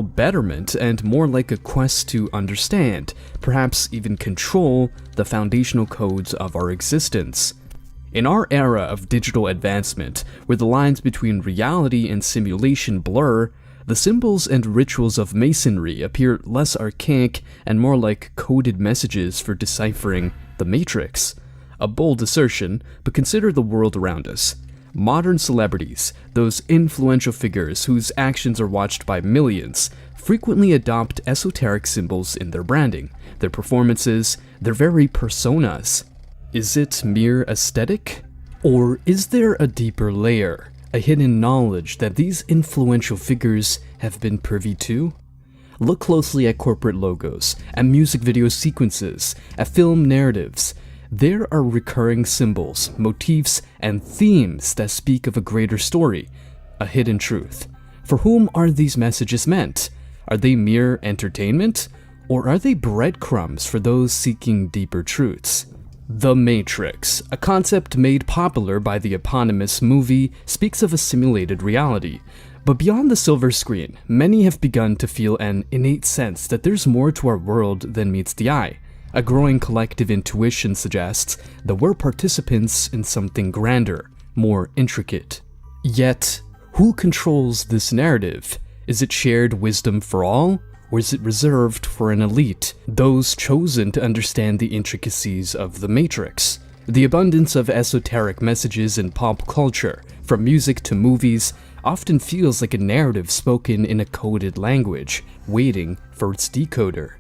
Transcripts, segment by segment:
betterment and more like a quest to understand, perhaps even control, the foundational codes of our existence. In our era of digital advancement, where the lines between reality and simulation blur, the symbols and rituals of masonry appear less archaic and more like coded messages for deciphering the Matrix. A bold assertion, but consider the world around us. Modern celebrities, those influential figures whose actions are watched by millions, frequently adopt esoteric symbols in their branding, their performances, their very personas. Is it mere aesthetic? Or is there a deeper layer, a hidden knowledge that these influential figures have been privy to? Look closely at corporate logos, at music video sequences, at film narratives. There are recurring symbols, motifs, and themes that speak of a greater story, a hidden truth. For whom are these messages meant? Are they mere entertainment? Or are they breadcrumbs for those seeking deeper truths? The Matrix, a concept made popular by the eponymous movie, speaks of a simulated reality. But beyond the silver screen, many have begun to feel an innate sense that there's more to our world than meets the eye. A growing collective intuition suggests that we're participants in something grander, more intricate. Yet, who controls this narrative? Is it shared wisdom for all, or is it reserved for an elite, those chosen to understand the intricacies of the Matrix? The abundance of esoteric messages in pop culture, from music to movies, often feels like a narrative spoken in a coded language, waiting for its decoder.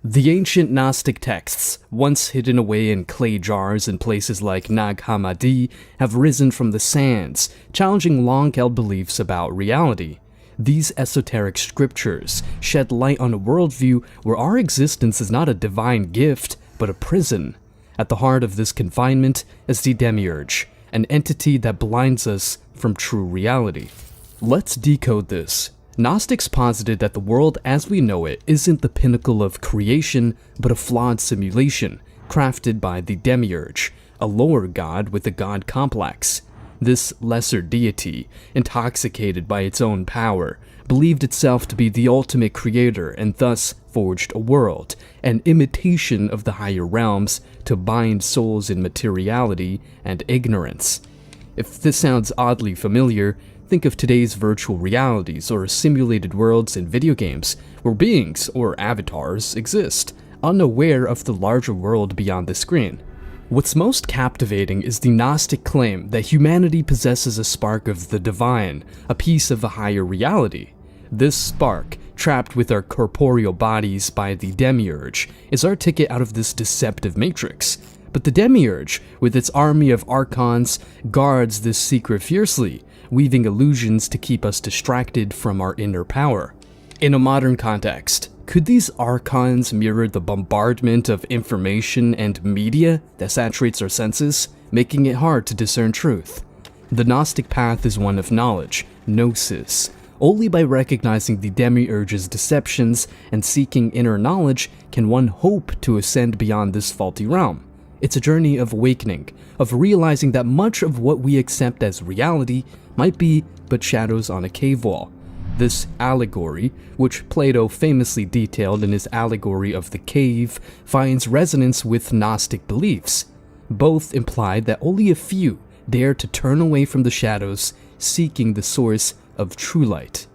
The ancient Gnostic texts, once hidden away in clay jars in places like Nag Hammadi, have risen from the sands, challenging long-held beliefs about reality. These esoteric scriptures shed light on a worldview where our existence is not a divine gift, but a prison. At the heart of this confinement is the demiurge, an entity that blinds us from true reality. Let's decode this. Gnostics posited that the world as we know it isn't the pinnacle of creation, but a flawed simulation, crafted by the demiurge, a lower god with a god complex. This lesser deity, intoxicated by its own power, believed itself to be the ultimate creator and thus forged a world, an imitation of the higher realms, to bind souls in materiality and ignorance. If this sounds oddly familiar, think of today's virtual realities or simulated worlds in video games, where beings, or avatars, exist, unaware of the larger world beyond the screen. What's most captivating is the Gnostic claim that humanity possesses a spark of the divine, a piece of a higher reality. This spark, trapped with our corporeal bodies by the demiurge, is our ticket out of this deceptive matrix. But the demiurge, with its army of archons, guards this secret fiercely, weaving illusions to keep us distracted from our inner power. In a modern context, could these archons mirror the bombardment of information and media that saturates our senses, making it hard to discern truth? The Gnostic path is one of knowledge, gnosis. Only by recognizing the demiurge's deceptions and seeking inner knowledge can one hope to ascend beyond this faulty realm. It's a journey of awakening, of realizing that much of what we accept as reality might be but shadows on a cave wall. This allegory, which Plato famously detailed in his allegory of the cave, finds resonance with Gnostic beliefs. Both imply that only a few dare to turn away from the shadows, seeking the source of true light.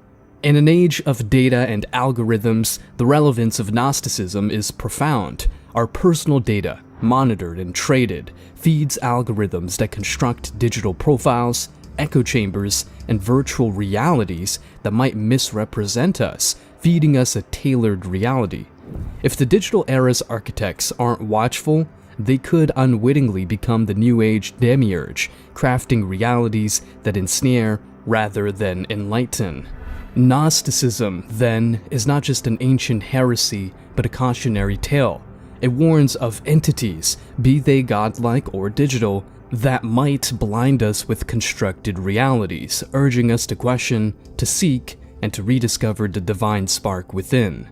In an age of data and algorithms, the relevance of Gnosticism is profound. Our personal data, monitored and traded, feeds algorithms that construct digital profiles, echo chambers, and virtual realities that might misrepresent us, feeding us a tailored reality. If the digital era's architects aren't watchful, they could unwittingly become the new age demiurge, crafting realities that ensnare rather than enlighten. Gnosticism, then, is not just an ancient heresy, but a cautionary tale. It warns of entities, be they godlike or digital, that might blind us with constructed realities, urging us to question, to seek, and to rediscover the divine spark within.